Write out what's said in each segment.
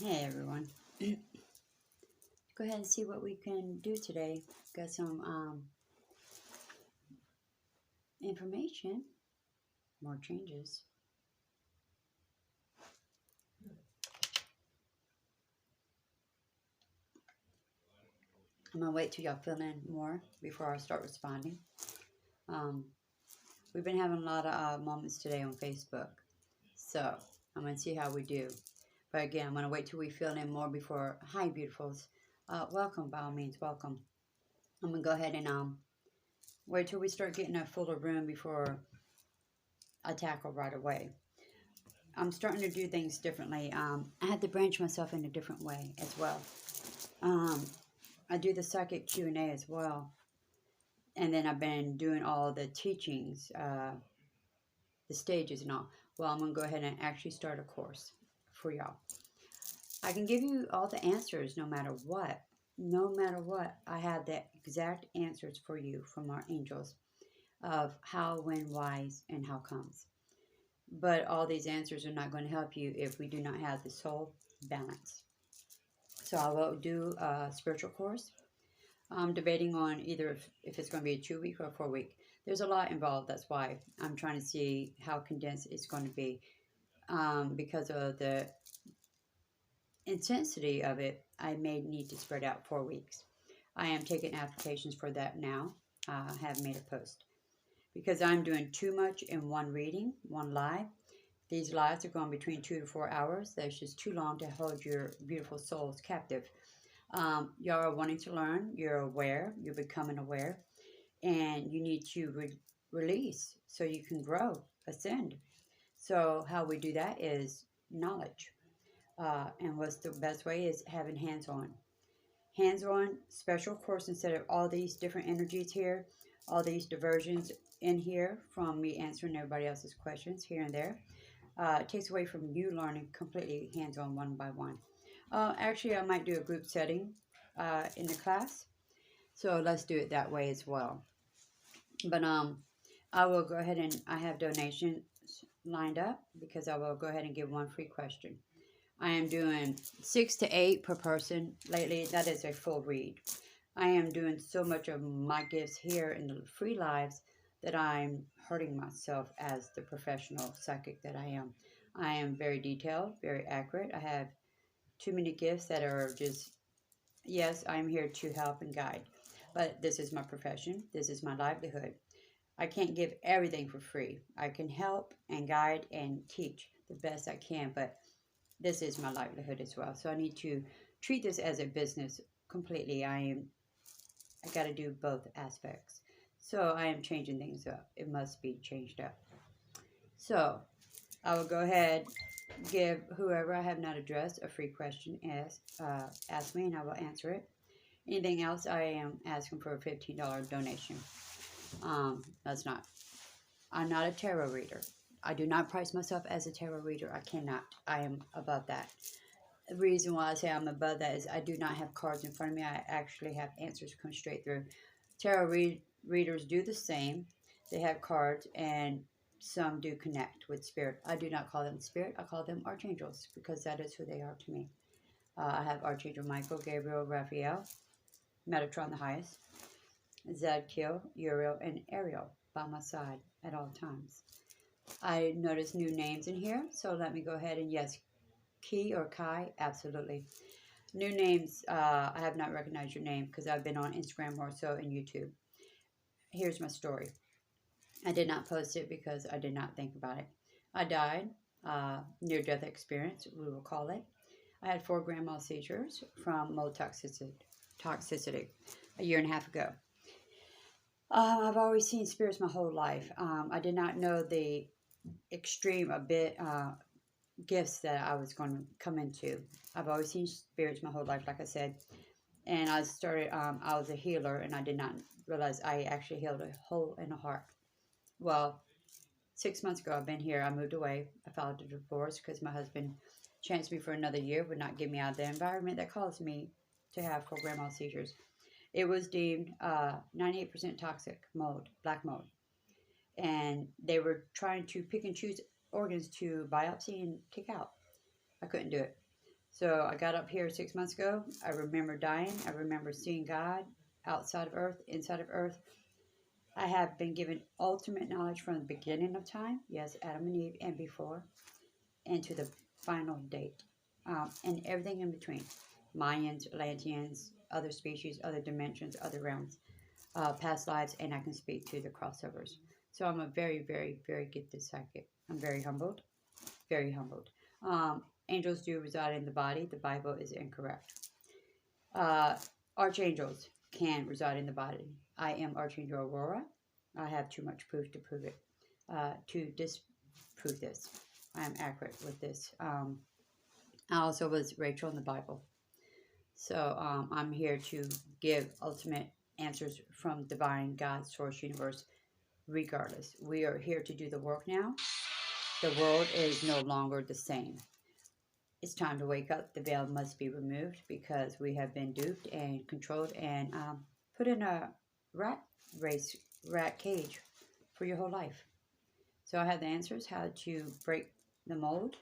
Hey everyone. Go ahead and see what we can do today. Got some information, more changes. I'm gonna wait till y'all fill in more before I start responding. Um, we've been having a lot of moments today on Facebook, so I'm gonna see how we do. But again, I'm gonna wait till we fill in more before. Hi, beautifuls. Welcome, by all means, welcome. I'm gonna go ahead and wait till we start getting a fuller room before I tackle right away. I'm starting to do things differently. I had to branch myself in a different way as well. Um, I do the psychic Q&A as well. And then I've been doing all the teachings, the stages and all. Well, I'm going to go ahead and actually start a course for y'all. I can give you all the answers no matter what. No matter what, I have the exact answers for you from our angels of how, when, whys, and how comes. But all these answers are not going to help you if we do not have the soul balance. So I will do a spiritual course. I'm debating on either if it's going to be a 2-week or a 4-week. There's a lot involved. That's why I'm trying to see how condensed it's going to be. Because of the intensity of it, I may need to spread out 4 weeks. I am taking applications for that now. I have made a post. Because I'm doing too much in one reading, one live. These lives are going between 2 to 4 hours. That's just too long to hold your beautiful souls captive. Y'all are wanting to learn. You're aware. You're becoming aware. And you need to release so you can grow, ascend. So how we do that is knowledge. And what's the best way is having hands-on. Hands-on special course instead of all these different energies here, all these diversions in here from me answering everybody else's questions here and there. It takes away from you learning completely hands-on one by one. Actually, I might do a group setting in the class. So let's do it that way as well. But I will go ahead and I have donations lined up because I will go ahead and give one free question. I am doing 6 to 8 per person lately. That is a full read. I am doing so much of my gifts here in the free lives that I'm hurting myself as the professional psychic that I am. I am very detailed, very accurate. I have too many gifts that are just, yes, I'm here to help and guide. But this is my profession. This is my livelihood. I can't give everything for free. I can help and guide and teach the best I can, but this is my livelihood as well. So I need to treat this as a business completely. I got to do both aspects. So I am changing things up. It must be changed up. So I will go ahead, give whoever I have not addressed a free question ask me and I will answer it. Anything else, I am asking for a $15 donation. I'm not a tarot reader. I do not price myself as a tarot reader. I cannot. I am above that. The reason why I say I'm above that is I do not have cards in front of me. I actually have answers come straight through. Tarot readers do the same. They have cards and some do connect with spirit. I do not call them spirit. I call them archangels because that is who they are to me. I have Archangel Michael, Gabriel, Raphael, Metatron the highest, Zadkiel, Uriel, and Ariel by my side at all times. I noticed new names in here, so let me go ahead and yes, Key or Kai, absolutely. New names, I have not recognized your name because I've been on Instagram more so and YouTube. Here's my story. I did not post it because I did not think about it. I died, near-death experience, we will call it. I had 4 grand mal seizures from mold toxicity a year and a half ago. I've always seen spirits my whole life. I did not know the extreme gifts that I was going to come into. I've always seen spirits my whole life, like I said. And I started, I was a healer, and I did not realize I actually healed a hole in the heart. Well, 6 months ago, I've been here. I moved away. I filed a divorce because my husband chanced me for another year, would not get me out of the environment that caused me to have 4 grand mal seizures. It was deemed 98% toxic mold, black mold. And they were trying to pick and choose organs to biopsy and kick out. I couldn't do it. So I got up here 6 months ago. I remember dying. I remember seeing God outside of earth, inside of earth. I have been given ultimate knowledge from the beginning of time. Yes, Adam and Eve and before. And to the final date. And everything in between. Mayans, Atlanteans, other species, other dimensions, other realms, past lives, and I can speak to the crossovers. So I'm a very, very, very gifted psychic. I'm very humbled. Very humbled. Angels do reside in the body. The Bible is incorrect. Archangels can reside in the body. I am Archangel Aurora. I have too much proof to prove it. To disprove this. I am accurate with this. I also was Rachel in the Bible. So I'm here to give ultimate answers from divine God, source, universe, regardless. We are here to do the work now. The world is no longer the same. It's time to wake up. The veil must be removed because we have been duped and controlled and put in a rat cage for your whole life. So I have the answers how to break the mold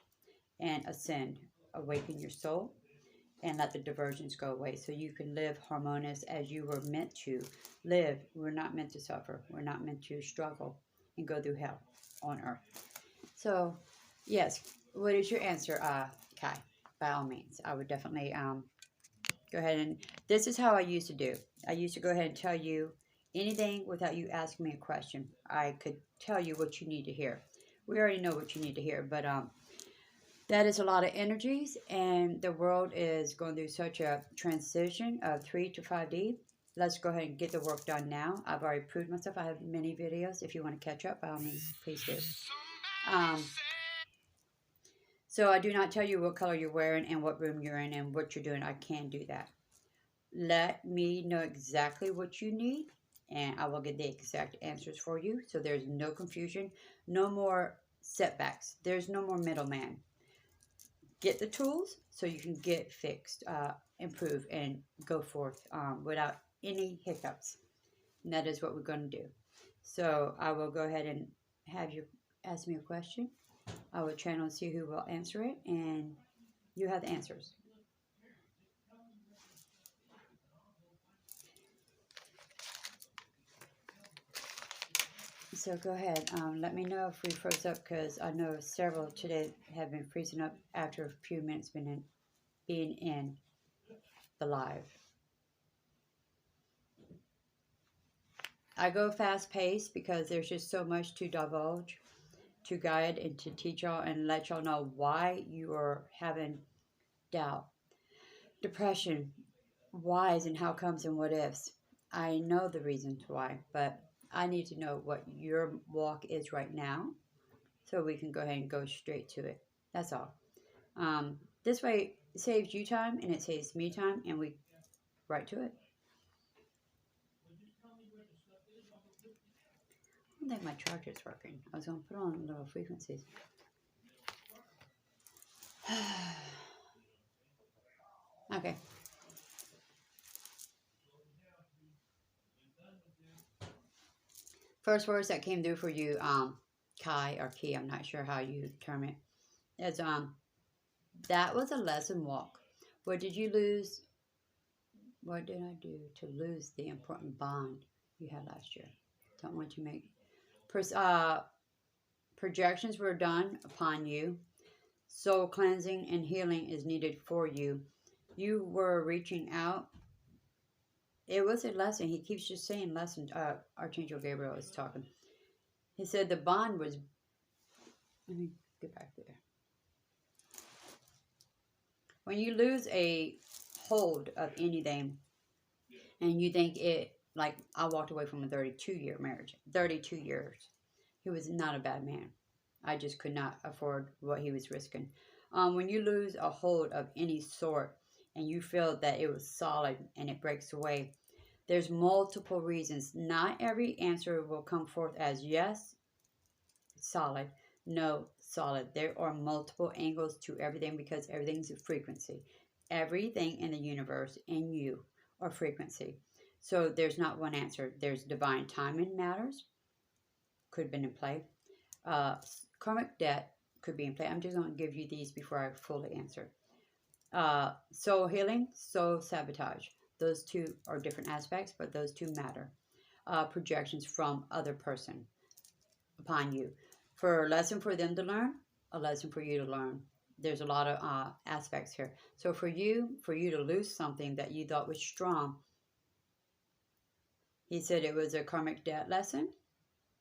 and ascend, awaken your soul, and let the diversions go away so you can live harmonious as you were meant to live. We're not meant to suffer. We're not meant to struggle and go through hell on earth. So, yes, what is your answer, Kai? By all means, I would definitely go ahead and, this is how I used to do. I used to go ahead and tell you anything without you asking me a question. I could tell you what you need to hear. We already know what you need to hear, but that is a lot of energies, and the world is going through such a transition of 3 to 5D. Let's go ahead and get the work done now. I've already proved myself. I have many videos. If you want to catch up, by all means, please do. So I do not tell you what color you're wearing and what room you're in and what you're doing. I can do that. Let me know exactly what you need, and I will get the exact answers for you. So there's no confusion, no more setbacks. There's no more middleman. Get the tools so you can get fixed, improve, and go forth without any hiccups. And that is what we're going to do. So I will go ahead and have you ask me a question. I will channel and see who will answer it, and you have the answers. So go ahead. Let me know if we froze up, because I know several today have been freezing up after a few minutes being in the live. I go fast paced because there's just so much to divulge, to guide, and to teach y'all and let y'all know why you are having doubt, depression, whys and how comes and what ifs. I know the reasons why, but I need to know what your walk is right now so we can go ahead and go straight to it. That's all. This way it saves you time and it saves me time, and we right to it. I don't think my charger's working. I was going to put on low frequencies. Okay. First words that came through for you, Kai or Key, I'm not sure how you term it, is that was a lesson walk. What did you lose? What did I do to lose the important bond you had last year? Don't want to make projections were done upon you. Soul cleansing and healing is needed for you. You were reaching out. It was a lesson. He keeps just saying lesson. Archangel Gabriel is talking. He said the bond was. Let me get back there. When you lose a hold of anything, and you think it, like I walked away from a 32-year marriage. 32 years. He was not a bad man. I just could not afford what he was risking. When you lose a hold of any sort and you feel that it was solid and it breaks away, there's multiple reasons. Not every answer will come forth as yes, solid, no, solid. There are multiple angles to everything because everything's a frequency. Everything in the universe and you are frequency. So there's not one answer. There's divine timing matters. Could have been in play. Karmic debt could be in play. I'm just going to give you these before I fully answer. Soul healing, soul sabotage. Those two are different aspects, but those two matter. Projections from other person upon you. For a lesson for them to learn, a lesson for you to learn. There's a lot of aspects here. So for you to lose something that you thought was strong, he said it was a karmic debt lesson,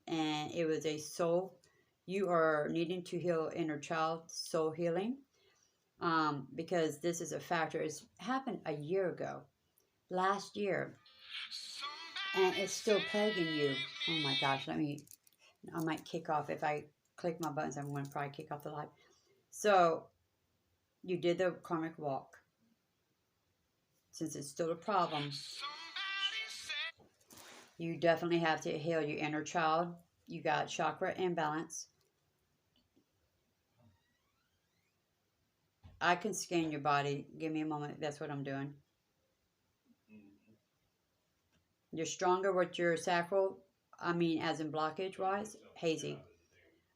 and it was a soul. You are needing to heal inner child soul healing, because this is a factor. It's happened a year ago, last year, and it's still plaguing you. Oh my gosh, I might kick off. If I click my buttons, I'm going to probably kick off the live. So you did the karmic walk. Since it's still a problem, you definitely have to heal your inner child. You got chakra imbalance. I can scan your body. Give me a moment. That's what I'm doing. You're stronger with your sacral. I mean, as in blockage wise, hazy.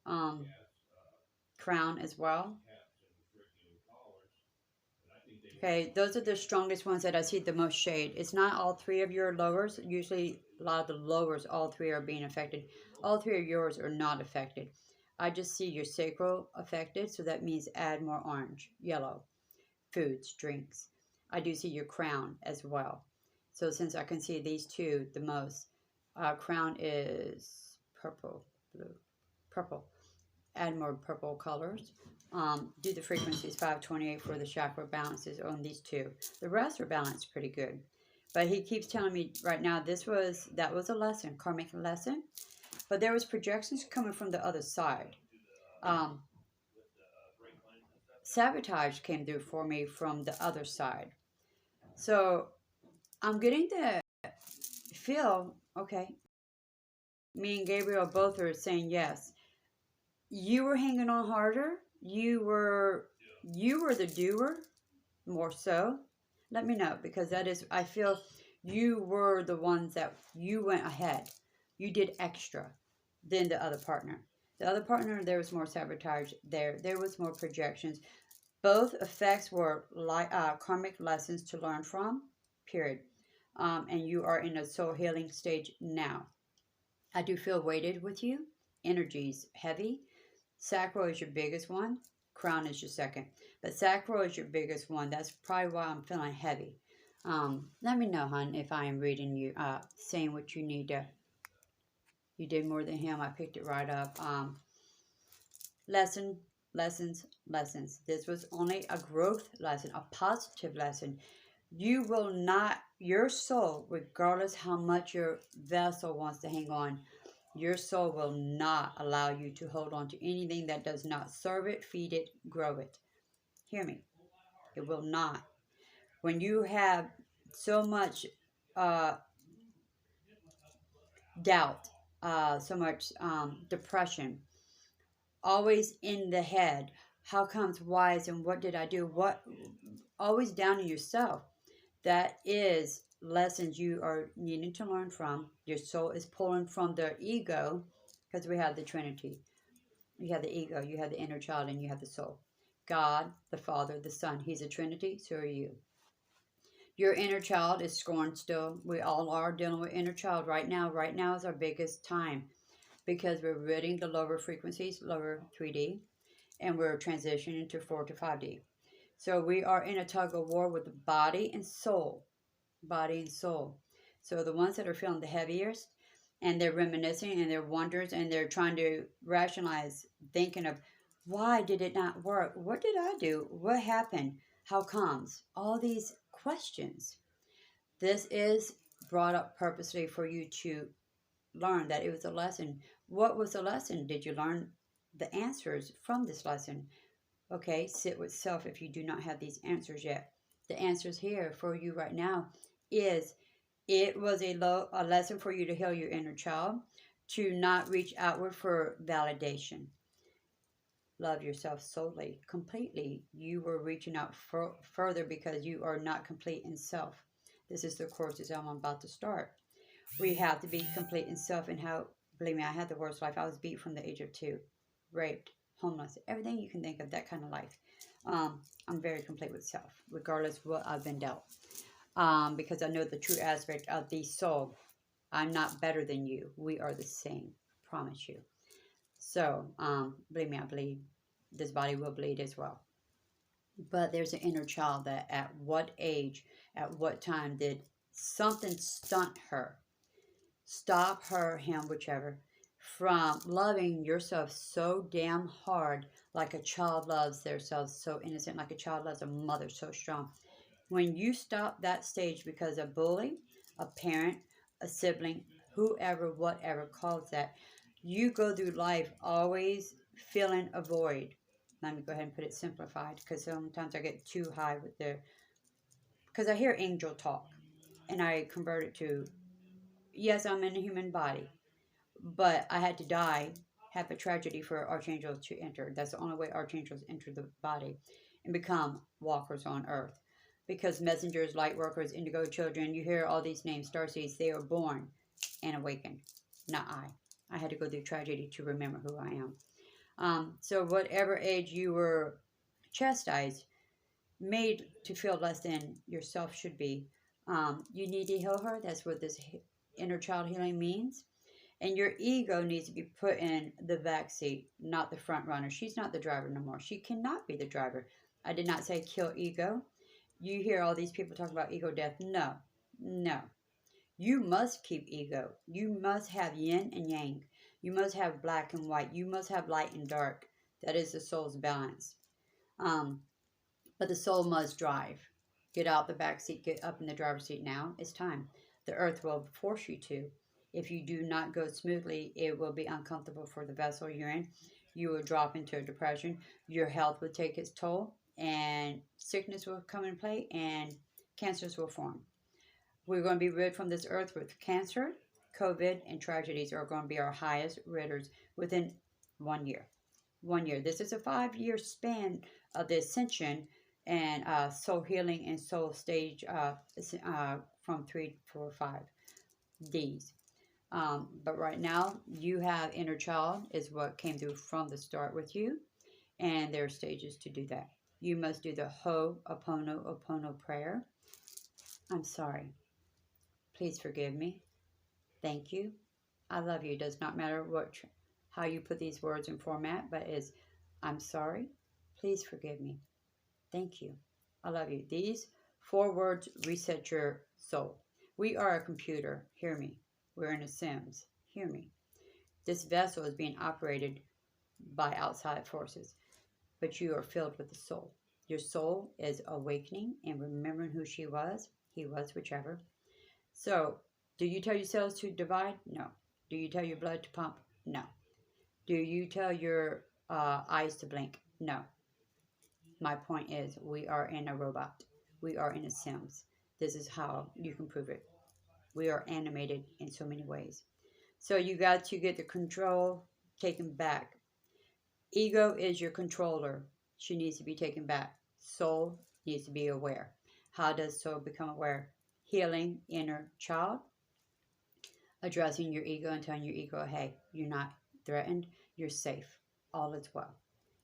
Crown as well. Okay, those are the strongest ones that I see the most shade. It's not all three of your lowers. Usually, a lot of the lowers, all three are being affected. All three of yours are not affected. I just see your sacral affected, so that means add more orange, yellow, foods, drinks. I do see your crown as well. So since I can see these two the most, crown is purple, blue, purple. Add more purple colors. Do the frequencies 528 for the chakra balances on these two. The rest are balanced pretty good. But he keeps telling me right now that was a lesson, karmic lesson. But there was projections coming from the other side. Sabotage came through for me from the other side. So I'm getting to feel, okay, me and Gabriel both are saying yes. You were hanging on harder. You were the doer, more so. Let me know, because that is, I feel you were the ones that you went ahead. You did extra than the other partner. The other partner, there was more sabotage there. There was more projections. Both effects were karmic lessons to learn from, period. And you are in a soul healing stage now. I do feel weighted with you. Energy's heavy. Sacral is your biggest one. Crown is your second. But sacral is your biggest one. That's probably why I'm feeling heavy. Let me know, hon, if I am reading you, saying what you need to. You did more than him. I picked it right up. Lessons. This was only a growth lesson, a positive lesson. You will not, your soul, regardless how much your vessel wants to hang on, your soul will not allow you to hold on to anything that does not serve it, feed it, grow it. Hear me. It will not. When you have so much doubt, so much depression, always in the head, how comes, why is, and what did I do? What, always down in yourself. That is lessons you are needing to learn from. Your soul is pulling from their ego, because we have the Trinity. You have the ego, you have the inner child, and you have the soul. God, the Father, the Son. He's a Trinity, so are you. Your inner child is scorned still. We all are dealing with inner child right now. Right now is our biggest time, because we're reading the lower frequencies, lower 3D, and we're transitioning to 4 to 5D. So we are in a tug of war with the body and soul. Body and soul. So the ones that are feeling the heaviest, and they're reminiscing, and they're wonders, and they're trying to rationalize, thinking of, why did it not work? What did I do? What happened? How comes? All these questions. This is brought up purposely for you to learn that it was a lesson. What was the lesson? Did you learn the answers from this lesson? Okay, sit with self if you do not have these answers yet. The answers here for you right now is, it was a lesson for you to heal your inner child, to not reach outward for validation. Love yourself solely, completely. You were reaching out further because you are not complete in self. This is the courses I'm about to start. We have to be complete in self, and how, believe me, I had the worst life. I was beat from the age of 2, raped, homeless, everything you can think of, that kind of life. I'm very complete with self, regardless of what I've been dealt. Because I know the true aspect of the soul. I'm not better than you. We are the same. Promise you. So, believe me, I bleed. This body will bleed as well. But there's an inner child that at what age, at what time did something stunt her, stop her, him, whichever, from loving yourself so damn hard, like a child loves themselves, so innocent, like a child loves a mother so strong. When you stop that stage because a bully, a parent, a sibling, whoever, whatever calls that, you go through life always filling a void. Let me go ahead and put it simplified because sometimes I get too high with the, because I hear angel talk and I convert it to, yes, I'm in a human body, but I had to die, have a tragedy for archangels to enter. That's the only way archangels enter the body and become walkers on earth. Because messengers, light workers, indigo children, you hear all these names, starseeds, they are born and awakened. Not I. I had to go through tragedy to remember who I am. So whatever age you were chastised, made to feel less than yourself should be, you need to heal her. That's what this inner child healing means. And your ego needs to be put in the back seat, not the front runner. She's not the driver no more. She cannot be the driver. I did not say kill ego. You hear all these people talk about ego death. No, no. You must keep ego. You must have yin and yang. You must have black and white. You must have light and dark. That is the soul's balance. Um, but the soul must drive. Get out the back seat, get up in the driver's seat now. It's time. The earth will force you to. If you do not go smoothly, it will be uncomfortable for the vessel you're in. You will drop into a depression. Your health will take its toll, and sickness will come in play, and cancers will form. We're going to be rid from this earth with cancer, COVID, and tragedies are going to be our highest ridders within 1 year. 1 year. This is a 5 year span of the ascension and soul healing and soul stage from 3, 4, 5 D's. But right now, you have inner child is what came through from the start with you, and there are stages to do that. You must do the Ho'oponopono prayer. I'm sorry. Please forgive me. Thank you. I love you. It does not matter how you put these words in format, but it's I'm sorry. Please forgive me. Thank you. I love you. These 4 words reset your soul. We are a computer. Hear me. We're in a Sims. Hear me. This vessel is being operated by outside forces, but you are filled with the soul. Your soul is awakening and remembering who she was, he was, whichever. So, do you tell your cells to divide? No. Do you tell your blood to pump? No. Do you tell your eyes to blink? No. My point is, we are in a robot. We are in a Sims. This is how you can prove it. We are animated in so many ways. So you got to get the control taken back. Ego is your controller. She needs to be taken back. Soul needs to be aware. How does soul become aware? Healing inner child. Addressing your ego and telling your ego, hey, you're not threatened. You're safe. All is well.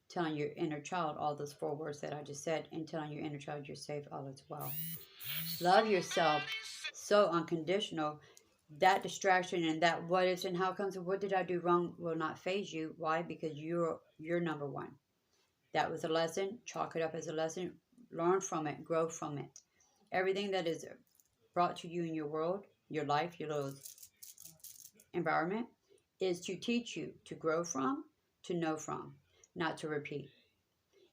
Telling your inner child all those 4 words that I just said, and telling your inner child you're safe, all is well. Love yourself so unconditional. That distraction and that what ifs and how comes and what did I do wrong will not phase you. Why? Because you're number one. That was a lesson. Chalk it up as a lesson. Learn from it. Grow from it. Everything that is brought to you in your world, your life, your little environment, is to teach you to grow from, to know from, not to repeat.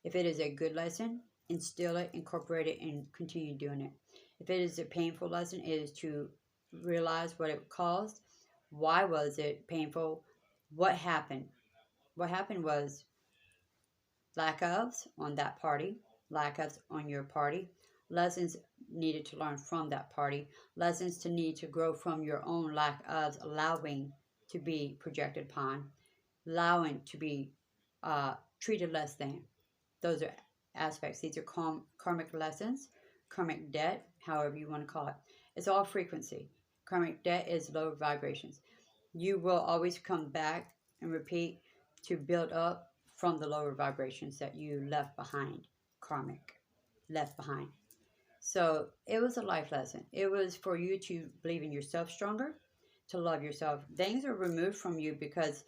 If it is a good lesson, instill it, incorporate it, and continue doing it. If it is a painful lesson, it is to realize what it caused. Why was it painful? What happened? What happened was lack ofs on that party, lack ofs on your party, lessons needed to learn from that party, lessons to need to grow from your own lack of allowing to be projected upon, allowing to be treated less than. Those are aspects. These are karmic lessons, karmic debt, however you want to call it. It's all frequency. Karmic debt is low vibrations. You will always come back and repeat to build up from the lower vibrations that you left behind. karmic left behind. So it was a life lesson. It was for you to believe in yourself stronger, to love yourself. Things are removed from you because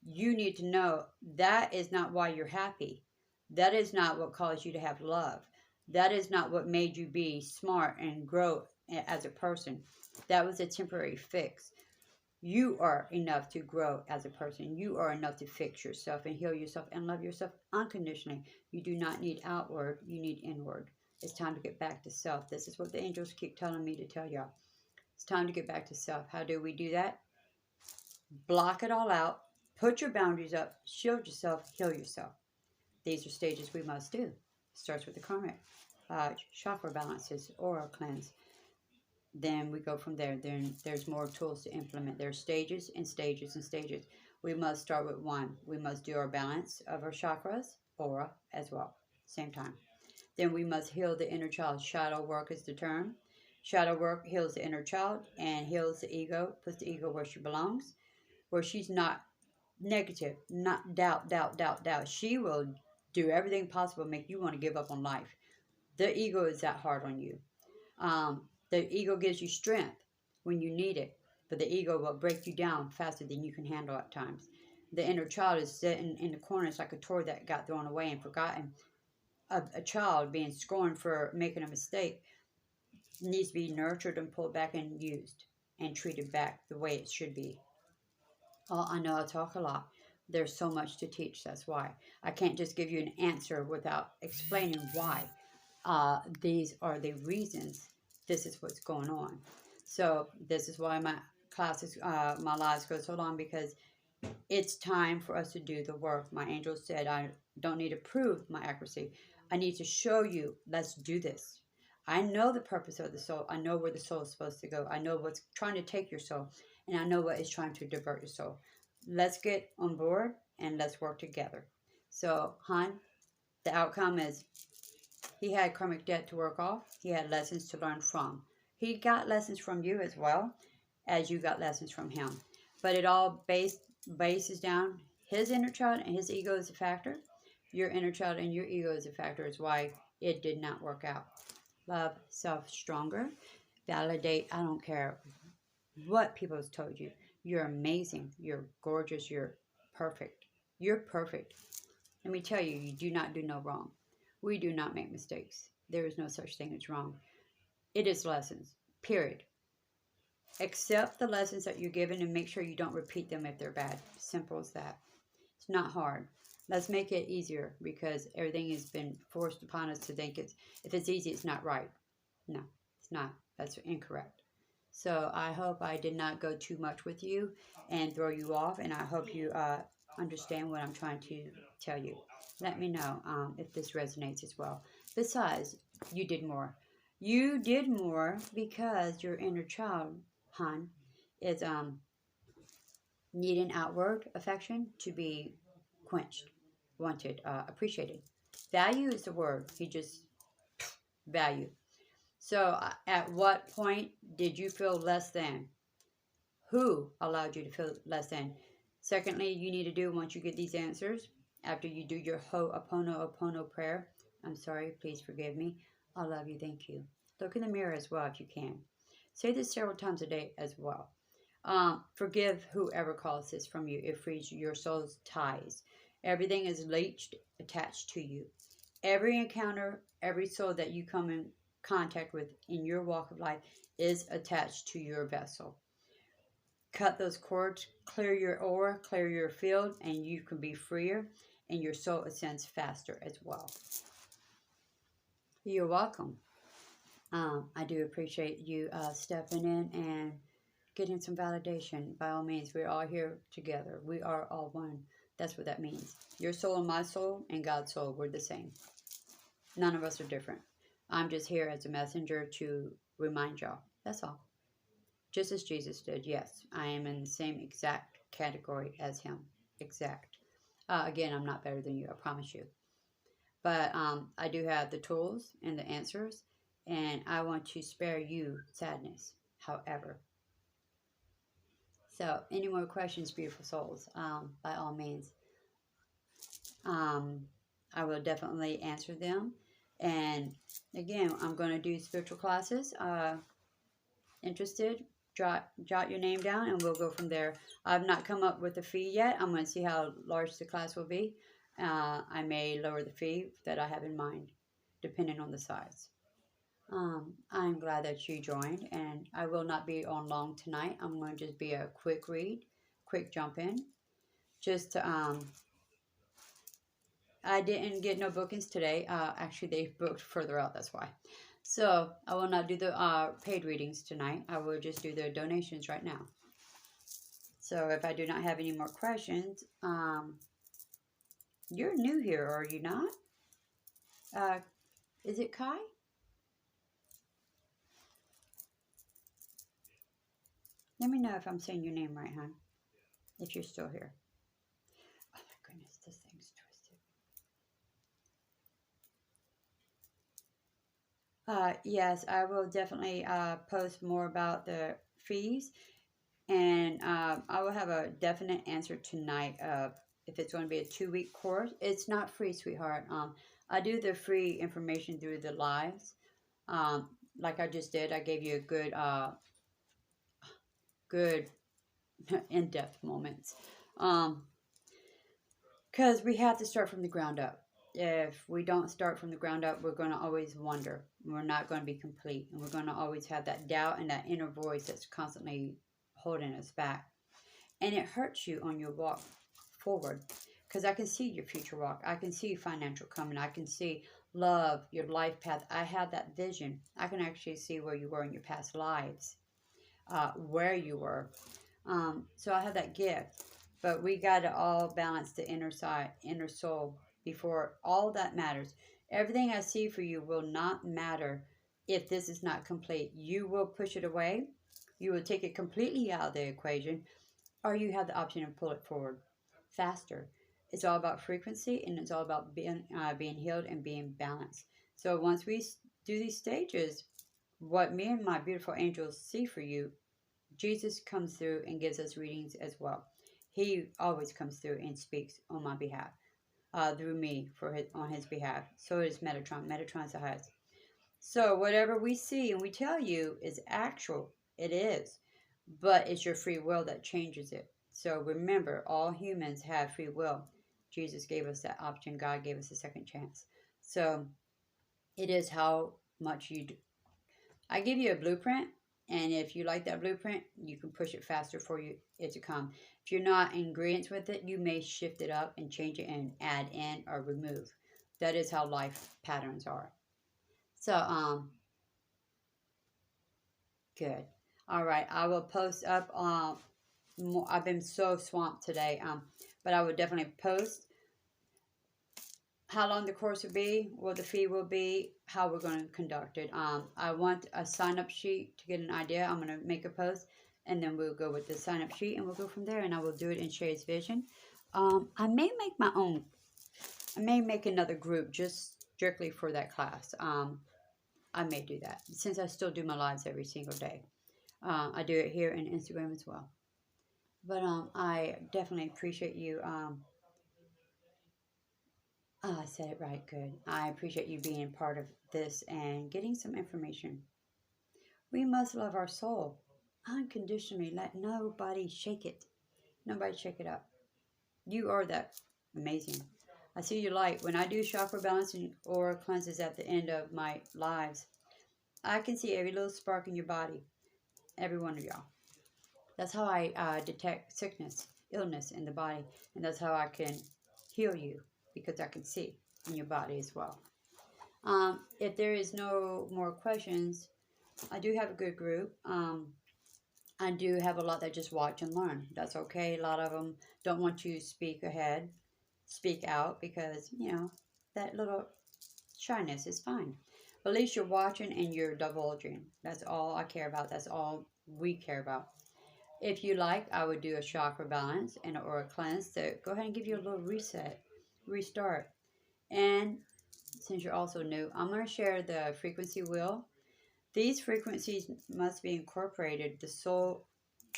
you need to know that is not why you're happy. That is not what caused you to have love. That is not what made you be smart and grow as a person. That was a temporary fix. You are enough to grow as a person. You are enough to fix yourself and heal yourself and love yourself unconditionally. You do not need outward, you need inward. It's time to get back to self. This is what the angels keep telling me to tell y'all. It's time to get back to self. How do we do that? Block it all out. Put your boundaries up. Shield yourself. Heal yourself. These are stages we must do. It starts with the karmic chakra balances, aura cleanse. Then we go from there. Then there's more tools to implement. There's stages and stages and stages. We must start with one. We must do our balance of our chakras, aura as well, same time. Then we must heal the inner child. Shadow work is the term. Shadow work heals the inner child and heals the ego, puts the ego where she belongs, where she's not negative, not doubt. She will do everything possible to make you want to give up on life. The ego is that hard on you. The ego gives you strength when you need it, but the ego will break you down faster than you can handle at times. The inner child is sitting in the corner. It's like a toy that got thrown away and forgotten. A child being scorned for making a mistake needs to be nurtured and pulled back and used and treated back the way it should be. Oh, I know I talk a lot. There's so much to teach. That's why. I can't just give you an answer without explaining why. These are the reasons. This is what's going on. So this is why my classes, my lives go so long, because it's time for us to do the work. My angel said, I don't need to prove my accuracy. I need to show you. Let's do this. I know the purpose of the soul. I know where the soul is supposed to go. I know what's trying to take your soul. And I know what is trying to divert your soul. Let's get on board and let's work together. So, hon, the outcome is he had karmic debt to work off. He had lessons to learn from. He got lessons from you as well as you got lessons from him. But it all bases down his inner child and his ego is a factor. Your inner child and your ego is a factor. Is why it did not work out. Love self stronger. Validate. I don't care what people have told you. You're amazing. You're gorgeous. You're perfect. You're perfect. Let me tell you, you do not do no wrong. We do not make mistakes. There is no such thing as wrong. It is lessons, period. Accept the lessons that you're given and make sure you don't repeat them if they're bad. Simple as that. It's not hard. Let's make it easier because everything has been forced upon us to think if it's easy, it's not right. No, it's not. That's incorrect. So I hope I did not go too much with you and throw you off, and I hope you understand what I'm trying to tell you. Let me know if this resonates as well. Besides, you did more. You did more because your inner child, hon, is needing outward affection to be quenched, wanted, appreciated. Value is the word. He just value. So at what point did you feel less than? Who allowed you to feel less than? Secondly, you need to do once you get these answers, after you do your Ho'oponopono prayer. I'm sorry, please forgive me. I love you, thank you. Look in the mirror as well if you can. Say this several times a day as well. Forgive whoever caused this from you. It frees your soul's ties. Everything is leached, attached to you. Every encounter, every soul that you come in contact with in your walk of life is attached to your vessel. Cut those cords, clear your aura, clear your field, and you can be freer, and your soul ascends faster as well. You're welcome. I do appreciate you stepping in and getting some validation. By all means, we're all here together. We are all one. That's what that means. Your soul and my soul and God's soul, we're the same. None of us are different. I'm just here as a messenger to remind y'all. That's all. Just as Jesus did, yes. I am in the same exact category as him. Exact. Again, I'm not better than you, I promise you. But I do have the tools and the answers, and I want to spare you sadness, however. So, any more questions, beautiful souls? By all means. I will definitely answer them. And again, I'm going to do spiritual classes. Interested? Jot your name down and we'll go from there. I've not come up with a fee yet. I'm going to see how large the class will be. I may lower the fee that I have in mind, depending on the size. I'm glad that you joined, and I will not be on long tonight. I'm going to just be a quick read, quick jump in. Just to, I didn't get no bookings today. Actually, they booked further out, that's why. So I will not do the paid readings tonight. I will just do the donations right now. So if I do not have any more questions, you're new here, are you not? Is it Kai? Let me know if I'm saying your name right, hon. If you're still here. Oh my goodness, this thing's twisted. Yes, I will definitely post more about the fees, and I will have a definite answer tonight of if it's going to be a 2-week course. It's not free, sweetheart. I do the free information through the lives, like I just did. I gave you a good in-depth moments, because we have to start from the ground up. If we don't start from the ground up, we're going to always wonder. We're not going to be complete, and we're going to always have that doubt and that inner voice that's constantly holding us back. And it hurts you on your walk forward, because I can see your future walk. I can see financial coming. I can see love, your life path. I have that vision. I can actually see where you were in your past lives, where you were. So I have that gift. But we got to all balance the inner side, inner soul, before all that matters. Everything I see for you will not matter if this is not complete. You will push it away. You will take it completely out of the equation, or you have the option to pull it forward faster. It's all about frequency, and it's all about being healed and being balanced. So once we do these stages, what me and my beautiful angels see for you, Jesus comes through and gives us readings as well. He always comes through and speaks on my behalf, through me on his behalf. So is Metatron. Metatron's the highest. So whatever we see and we tell you is actual. It is, but it's your free will that changes it. So remember, all humans have free will. Jesus gave us that option. God gave us a second chance. So it is how much you do. I give you a blueprint, and if you like that blueprint, you can push it faster for it to come. If you're not in agreement with it, you may shift it up and change it and add in or remove. That is how life patterns are. So, good. All right, I will post up. More, I've been so swamped today. But I will definitely post how long the course will be, what the fee will be, how we're going to conduct it. I want a sign-up sheet to get an idea. I'm going to make a post, and then we'll go with the sign-up sheet, and we'll go from there, and I will do it in Shay's Vision. I may make my own. I may make another group just strictly for that class. I may do that, since I still do my lives every single day. I do it here in Instagram as well. But I definitely appreciate you. I said it right, good. I appreciate you being part of this and getting some information. We must love our soul unconditionally. Let nobody shake it. Nobody shake it up. You are that amazing. I see your light. When I do chakra balancing or cleanses at the end of my lives, I can see every little spark in your body. Every one of y'all. That's how I detect sickness, illness in the body. And that's how I can heal you, because I can see in your body as well. If there is no more questions, I do have a good group. I do have a lot that just watch and learn. That's okay. A lot of them don't want to speak out, because, that little shyness is fine. But at least you're watching and you're divulging. That's all I care about. That's all we care about. If you like, I would do a chakra balance or a cleanse to go ahead and give you a little reset, restart. And since you're also new, I'm going to share the frequency wheel. These frequencies must be incorporated. The soul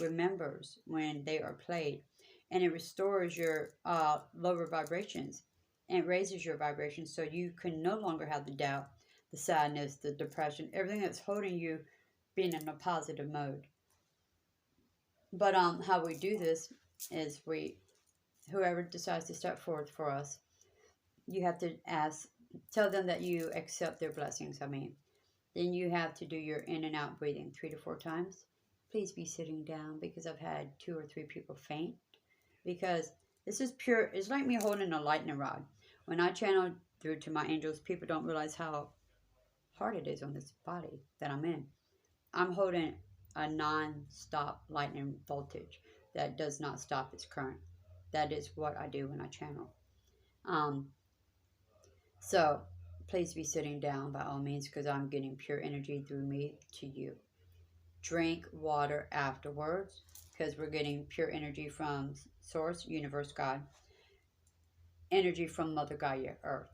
remembers when they are played, and it restores your lower vibrations. and it raises your vibration so you can no longer have the doubt, the sadness, the depression, everything that's holding you being in a positive mode. But how we do this is whoever decides to step forward for us, you have to tell them that you accept their blessings. Then you have to do your in and out breathing 3 to 4 times. Please be sitting down because I've had 2 or 3 people faint. Because this is pure, it's like me holding a lightning rod. When I channel through to my angels, people don't realize how hard it is on this body that I'm in. I'm holding a non-stop lightning voltage that does not stop its current. That is what I do when I channel. So please be sitting down by all means because I'm getting pure energy through me to you. Drink water afterwards because we're getting pure energy from Source, Universe, God. Energy from Mother Gaia, Earth.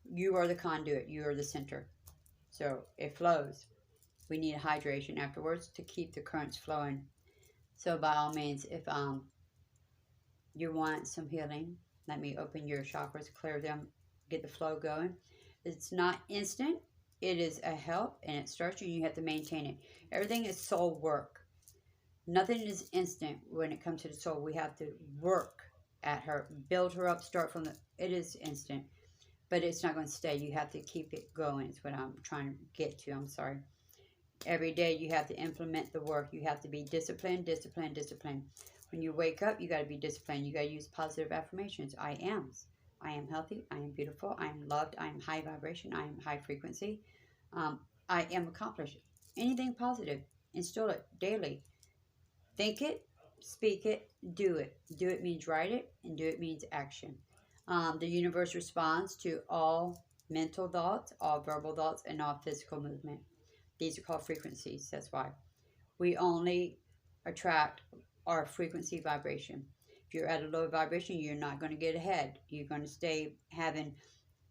You are the conduit. You are the center. So it flows. We need hydration afterwards to keep the currents flowing. So by all means, if you want some healing, let me open your chakras, clear them, get the flow going. It's not instant. It is a help, and it starts you. You have to maintain it. Everything is soul work. Nothing is instant when it comes to the soul. We have to work at her, build her up, start from it is instant, but it's not going to stay. You have to keep it going. It's what I'm trying to get to. I'm sorry. Every day you have to implement the work. You have to be disciplined, disciplined, disciplined. When you wake up, you got to be disciplined. You got to use positive affirmations. I am healthy. I am beautiful. I am loved. I am high vibration. I am high frequency. I am accomplished. Anything positive, instill it daily. Think it, speak it, do it. Do it means write it, and do it means action. The universe responds to all mental thoughts, all verbal thoughts, and all physical movement. These are called frequencies. That's why. We only attract our frequency vibration. If you're at a low vibration, you're not going to get ahead. You're going to stay having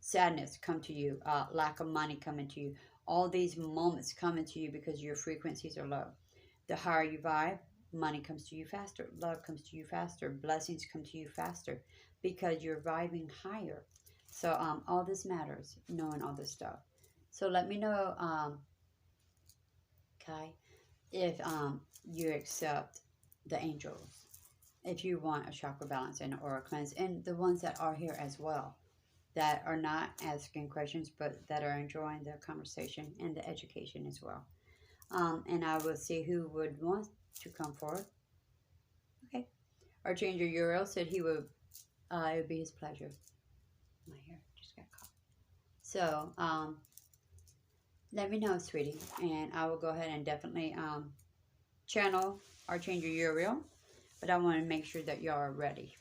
sadness come to you, lack of money coming to you. All these moments coming to you because your frequencies are low. The higher you vibe, money comes to you faster. Love comes to you faster. Blessings come to you faster because you're vibing higher. So all this matters, knowing all this stuff. So let me know, Kai, if you accept the angels, if you want a chakra balance and an aura cleanse, and the ones that are here as well, that are not asking questions, but that are enjoying the conversation and the education as well. And I will see who would want to come forward. Okay. Archangel Uriel said he would, it would be his pleasure. My hair just got caught. So, let me know, sweetie, and I will go ahead and definitely channel Archangel Uriel, but I want to make sure that y'all are ready.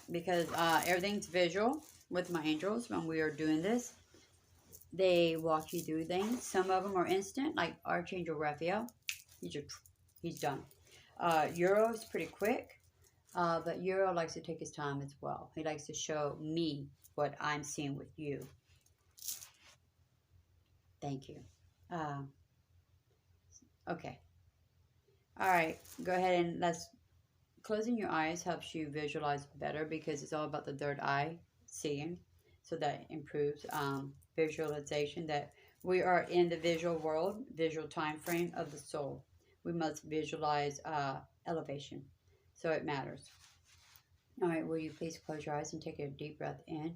Because everything's visual with my angels when we are doing this. They walk you through things. Some of them are instant, like Archangel Raphael. He's done. Uriel is pretty quick, but Uriel likes to take his time as well. He likes to show me what I'm seeing with you. Thank you. Okay. All right. Go ahead and closing your eyes helps you visualize better because it's all about the third eye, seeing. So that improves visualization, that we are in the visual world, visual time frame of the soul. We must visualize elevation. So it matters. All right, will you please close your eyes and take a deep breath in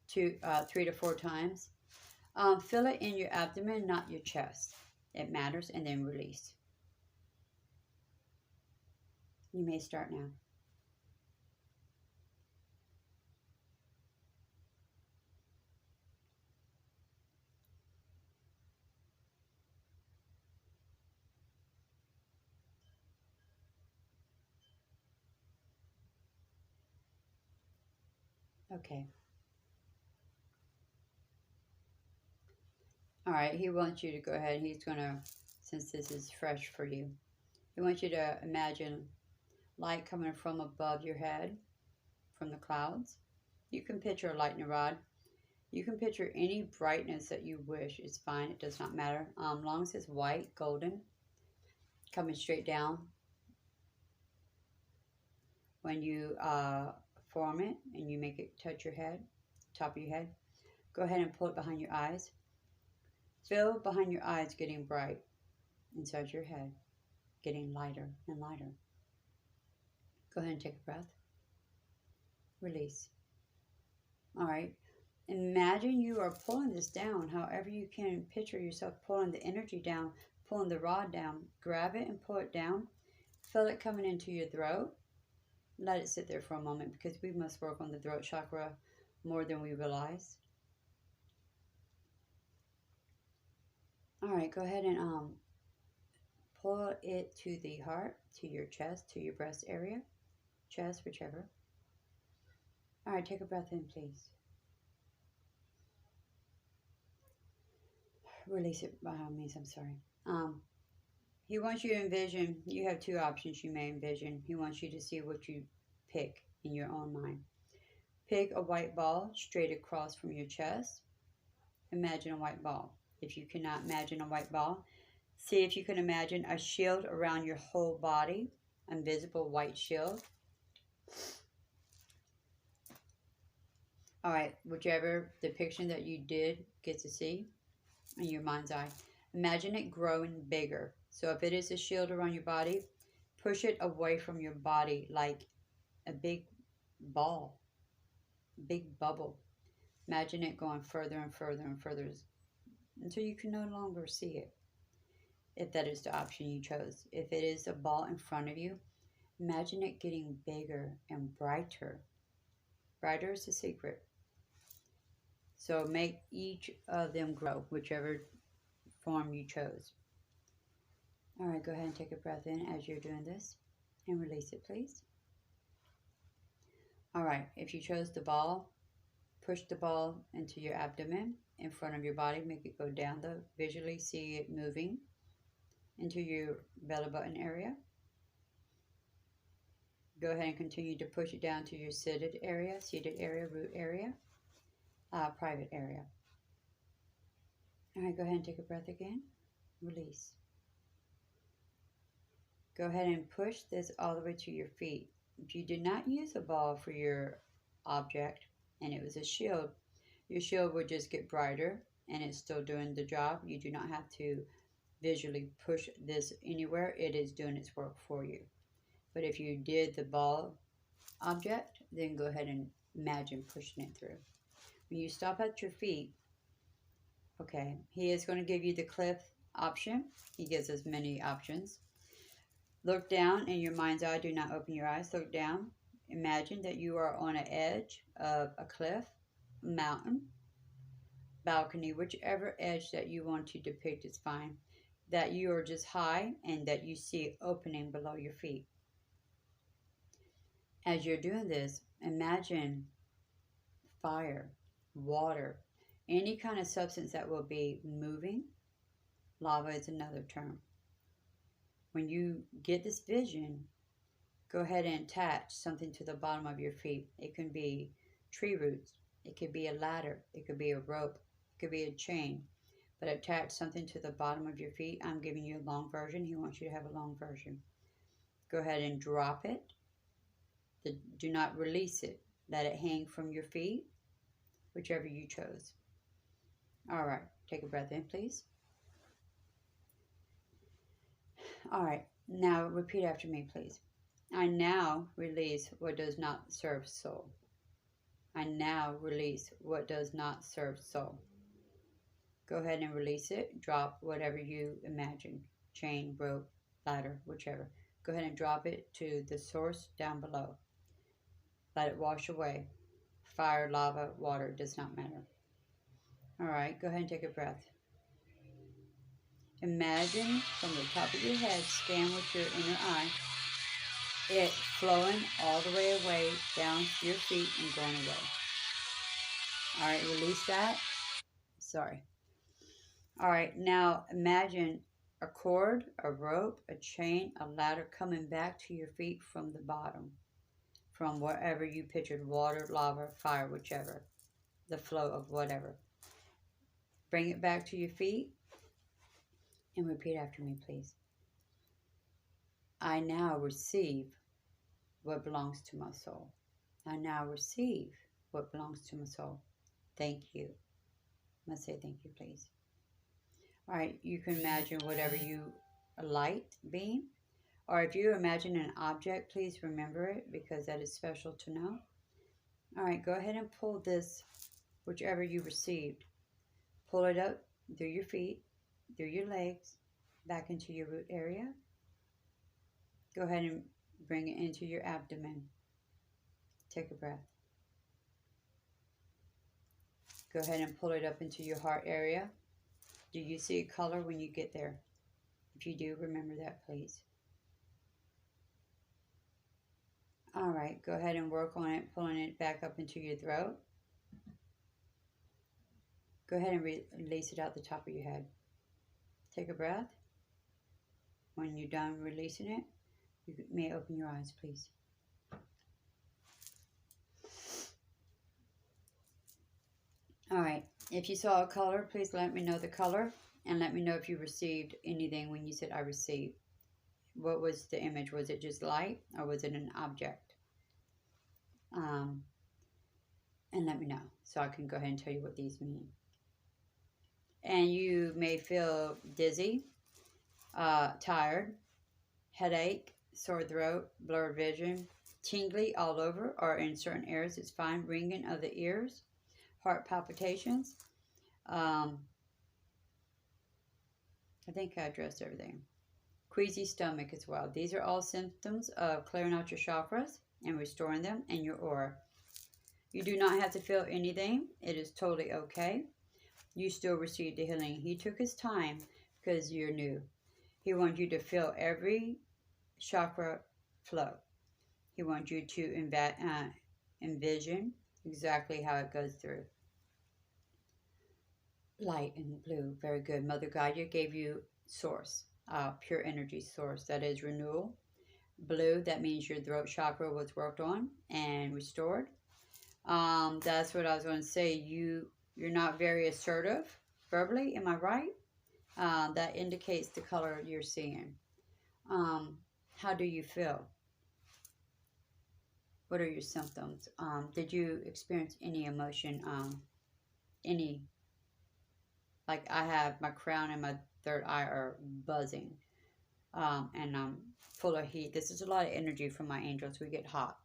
3 to 4 times. Feel it in your abdomen, not your chest. It matters, and then release. You may start now. Okay. All right, he wants you to go ahead. He's going to, since this is fresh for you, he wants you to imagine light coming from above your head, from the clouds. You can picture a lightning rod. You can picture any brightness that you wish. It's fine. It does not matter. Long as it's white, golden, coming straight down. when you form it and you make it touch your head, top of your head, go ahead and pull it behind your eyes. Feel behind your eyes getting bright inside your head, getting lighter and lighter. Go ahead and take a breath. Release. All right. Imagine you are pulling this down however you can. Picture yourself pulling the energy down, pulling the rod down. Grab it and pull it down. Feel it coming into your throat. Let it sit there for a moment because we must work on the throat chakra more than we realize. All right, go ahead and pull it to the heart, to your chest, to your breast area, chest, whichever. All right, take a breath in, please. Release it by all means, I'm sorry. He wants you to envision, you have two options you may envision. He wants you to see what you pick in your own mind. Pick a white ball straight across from your chest. Imagine a white ball. If you cannot imagine a white ball, see if you can imagine a shield around your whole body, invisible white shield. All right, whichever depiction that you did get to see in your mind's eye, imagine it growing bigger. So if it is a shield around your body, push it away from your body like a big ball, big bubble. Imagine it going further and further and further until you can no longer see it, if that is the option you chose. If it is a ball in front of you, imagine it getting bigger and brighter. Brighter is the secret. So make each of them grow, whichever form you chose. All right, go ahead and take a breath in as you're doing this and release it, please. All right, if you chose the ball, push the ball into your abdomen in front of your body. Make it go down visually see it moving into your belly button area. Go ahead and continue to push it down to your seated area, root area, private area. All right, go ahead and take a breath again. Release. Go ahead and push this all the way to your feet. If you did not use a ball for your object and it was a shield, your shield would just get brighter and it's still doing the job. You do not have to visually push this anywhere. It is doing its work for you. But if you did the ball object, then go ahead and imagine pushing it through. When you stop at your feet, okay, he is going to give you the cliff option. He gives us many options. Look down in your mind's eye. Do not open your eyes. Look down. Imagine that you are on an edge of a cliff, mountain, balcony, whichever edge that you want to depict is fine. That you are just high and that you see opening below your feet. As you're doing this, imagine fire, water, any kind of substance that will be moving. Lava is another term. When you get this vision, go ahead and attach something to the bottom of your feet. It can be tree roots. It could be a ladder. It could be a rope. It could be a chain. But attach something to the bottom of your feet. I'm giving you a long version. He wants you to have a long version. Go ahead and drop it. Do not release it. Let it hang from your feet, whichever you chose. All right. Take a breath in, please. All right. Now repeat after me, please. I now release what does not serve soul. I now release what does not serve soul. Go ahead and release it. Drop whatever you imagine. Chain, rope, ladder, whichever. Go ahead and drop it to the source down below. Let it wash away. Fire, lava, water, does not matter. All right, go ahead and take a breath. Imagine from the top of your head, scan with your inner eye, it flowing all the way away down to your feet and going away. All right, release that. Sorry. All right, now imagine a cord, a rope, a chain, a ladder coming back to your feet from the bottom, from wherever you pictured, water, lava, fire, whichever, the flow of whatever. Bring it back to your feet and repeat after me, please. I now receive what belongs to my soul. I now receive what belongs to my soul. Thank you. Let's say thank you, please. All right, you can imagine whatever you a light beam, or if you imagine an object, please remember it because that is special to know. All right, go ahead and pull this, whichever you received. Pull it up through your feet, through your legs, back into your root area. Go ahead and bring it into your abdomen. Take a breath. Go ahead and pull it up into your heart area. Do you see a color when you get there? If you do, remember that, please. All right, go ahead and work on it, pulling it back up into your throat. Go ahead and release it out the top of your head. Take a breath. When you're done releasing it, you may open your eyes, please. All right, if you saw a color, please let me know the color and let me know if you received anything when you said I received. What was the image? Was it just light or was it an object? And let me know so I can go ahead and tell you what these mean. And you may feel dizzy, tired, headache, sore throat, blurred vision, tingly all over or in certain areas. It's fine. Ringing of the ears, heart palpitations. I think I addressed everything. Queasy stomach as well. These are all symptoms of clearing out your chakras and restoring them in your aura. You do not have to feel anything. It is totally okay. You still receive the healing. He took his time because you're new. He wants you to feel every chakra flow. He wants you to envision exactly how it goes through. Light and blue. Very good. Mother Gaia gave you source, pure energy source. That is renewal. Blue, that means your throat chakra was worked on and restored. That's what I was going to say. You're not very assertive verbally. Am I right? That indicates the color you're seeing. How do you feel? What are your symptoms? Did you experience any emotion? Like I have my crown and my third eye are buzzing. And I'm full of heat. This is a lot of energy from my angels. We get hot.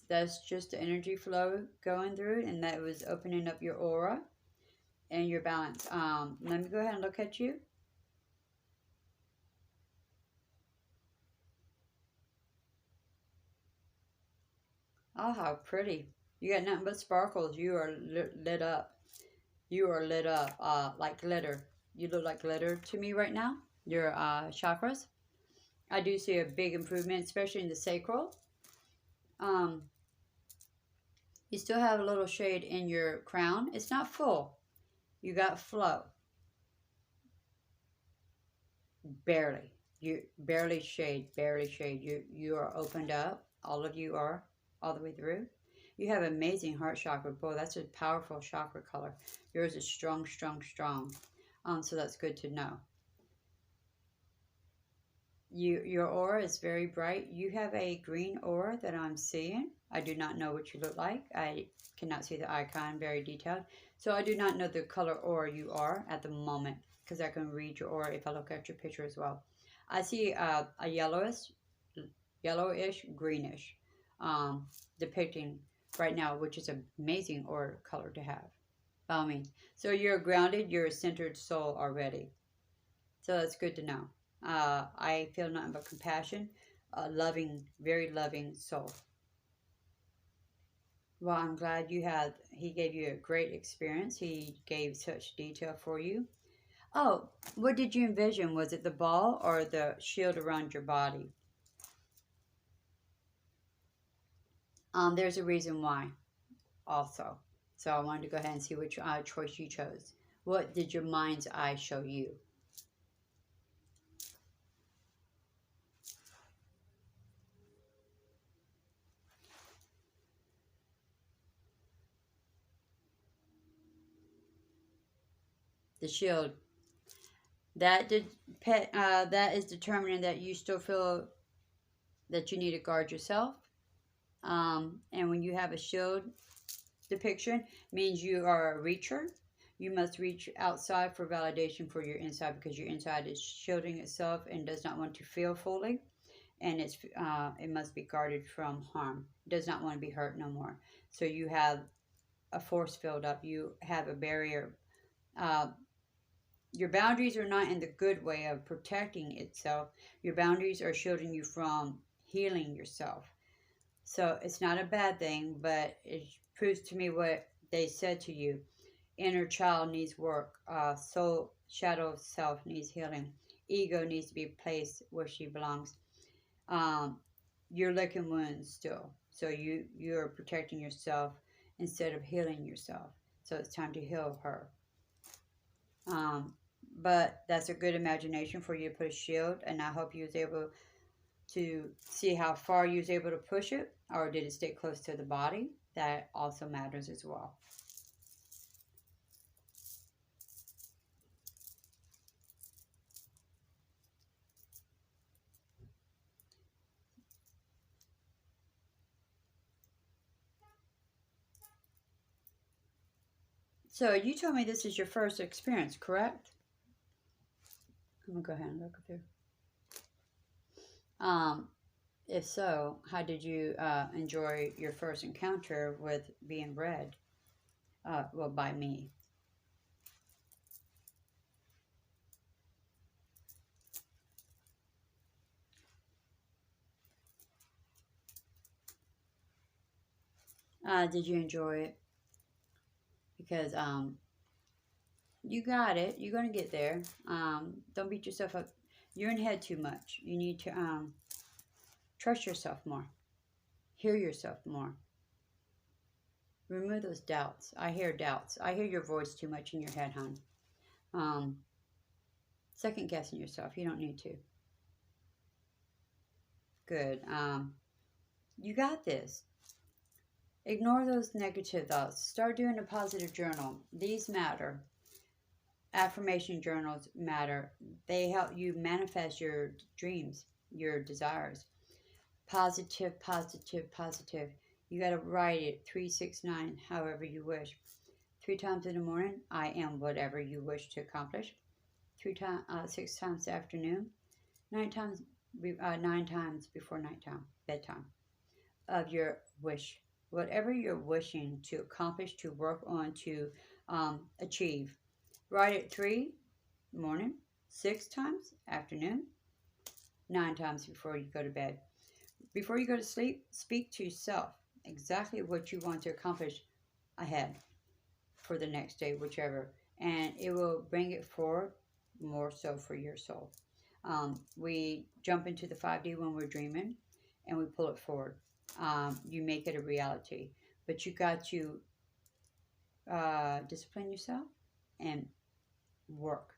That's just the energy flow going through, and that was opening up your aura and your balance. Let me go ahead and look at you. Oh, how pretty. You got nothing but sparkles. You are lit up. You are lit up like glitter. You look like glitter to me right now. Your chakras. I do see a big improvement, especially in the sacral. You still have a little shade in your crown. It's not full. You got flow. Barely. You barely shade. You are opened up. All of you are all the way through. You have amazing heart chakra. Boy, that's a powerful chakra color. Yours is strong, strong, strong. So that's good to know. Your aura is very bright. You have a green aura that I'm seeing. I do not know what you look like. I cannot see the icon very detailed. So I do not know the color aura you are at the moment because I can read your aura if I look at your picture as well. I see a yellowish, greenish depicting right now, which is an amazing aura color to have. By all means. So you're grounded, you're a centered soul already. So that's good to know. I feel nothing but compassion, a loving, very loving soul. Well, I'm glad he gave you a great experience. He gave such detail for you. Oh, what did you envision? Was it the ball or the shield around your body? There's a reason why also. So I wanted to go ahead and see which choice you chose. What did your mind's eye show you? The shield. That that is determining that you still feel that you need to guard yourself. And when you have a shield depiction, means you are a reacher. You must reach outside for validation for your inside, because your inside is shielding itself and does not want to feel fully, and it must be guarded from harm. It does not want to be hurt no more. So you have a force field up. You have a barrier. Uh, your boundaries are not in the good way of protecting itself. Your boundaries are shielding you from healing yourself. So it's not a bad thing, but it proves to me what they said to you. Inner child needs work. Soul, shadow of self needs healing. Ego needs to be placed where she belongs. You're licking wounds still. So you're protecting yourself instead of healing yourself. So it's time to heal her. But that's a good imagination for you to put a shield, and I hope you was able to see how far you was able to push it, or did it stay close to the body? That also matters as well. So you told me this is your first experience, correct? I'm gonna go ahead and look through. If so, how did you enjoy your first encounter with being read? Well, by me. Did you enjoy it? Because you got it. You're gonna get there. Don't beat yourself up. You're in head too much. You need to trust yourself more. Hear yourself more. Remove those doubts. I hear doubts. I hear your voice too much in your head, hon. Second guessing yourself. You don't need to. Good. You got this. Ignore those negative thoughts. Start doing a positive journal. These matter. Affirmation journals matter. They help you manifest your dreams, your desires. Positive, positive, positive. You got to write it 369, however you wish. 3 times in the morning, I am whatever you wish to accomplish. 6 times the afternoon. 9 times before nighttime, bedtime. Of your wish, whatever you're wishing to accomplish, to work on, to achieve. Write it 3 morning, 6 times afternoon, 9 times before you go to bed. Before you go to sleep, speak to yourself exactly what you want to accomplish ahead for the next day, whichever, and it will bring it forward more so for your soul. We jump into the 5D when we're dreaming, and we pull it forward. You make it a reality, but you got to discipline yourself and work.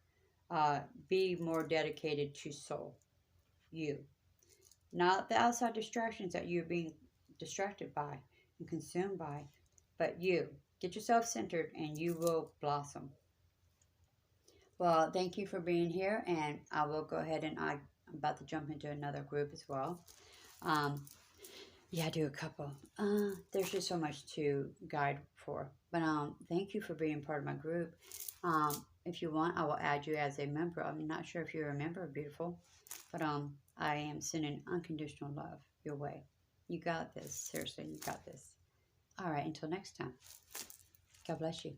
Be more dedicated to soul. You. Not the outside distractions that you're being distracted by and consumed by, but you. Get yourself centered and you will blossom. Well, thank you for being here, and I will go ahead and I'm about to jump into another group as well. Yeah, I do a couple. There's just so much to guide for. But thank you for being part of my group. If you want, I will add you as a member. I'm not sure if you're a member of Beautiful, but I am sending unconditional love your way. You got this. Seriously, you got this. All right, until next time. God bless you.